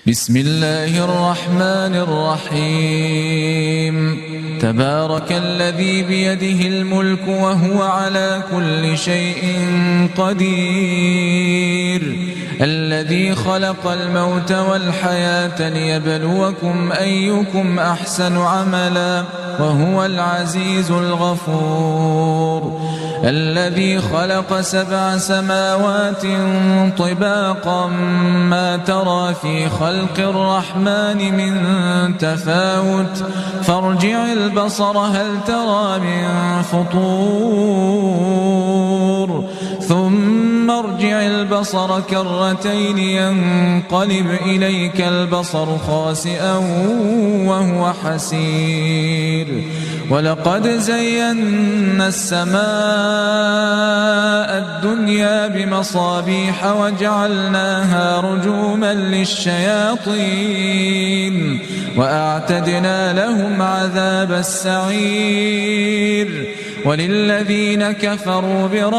بسم الله الرحمن الرحيم تبارك الذي بيده الملك وهو على كل شيء قدير الذي خلق الموت والحياة ليبلوكم أيكم أحسن عملا وهو العزيز الغفور الذي خلق 7 سماوات طباقا ما ترى في خلق الرحمن من تفاوت فارجع البصر هل ترى من فطور ثم ارجع البصر كرتين ينقلب إليك البصر خاسئا وهو حسير ولقد زينا السماء الدنيا بمصابيح وجعلناها رجوما للشياطين وأعتدنا لهم عذاب السعير وللذين كفروا بربهم